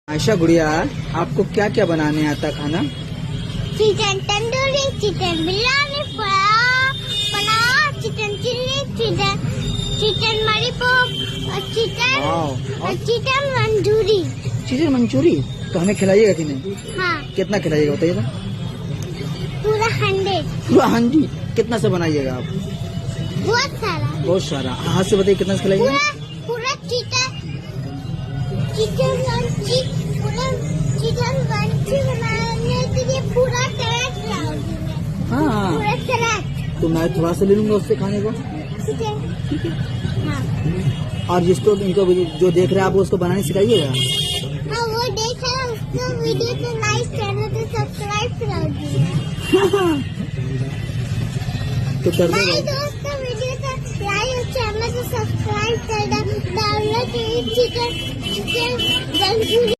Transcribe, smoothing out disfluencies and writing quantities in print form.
आयशा गुड़िया, आपको क्या क्या बनाने आता खाना? Chicken tandoori, chicken biryani, pulao, chicken chilli, chicken मरीपोक और चिकन मंचूरी। चिकन मंचूरी तो हमें खिलाइएगा कि नहीं? हाँ, कितना खिलाइएगा बताइए तो? पूरा 100। पूरा हांडी। कितना से बनाइएगा आप? बहुत सारा। बहुत सारा। हाथ से बताइए कितना से खिलाइएगा? पूरा चिकन मंचूरी बनाने के लिए पूरा ट्रक लाओगी मैं। हाँ, पूरा ट्रक। तो मैं थोड़ा सा ले लूंगा उससे खाने को। ठीक है। हाँ, और जिसको इनको जो देख रहे हैं आप उसको बनाने सिखाइएगा। हाँ, वो देख रहा है उसको वीडियो को लाइक चैनल को सब्सक्राइब कराओगी। तो कर भाई दो। दोस्तों, वीडियो को लाइक चैनल को सब्सक्राइब करना, डाउनलोड चिकन मंचूरी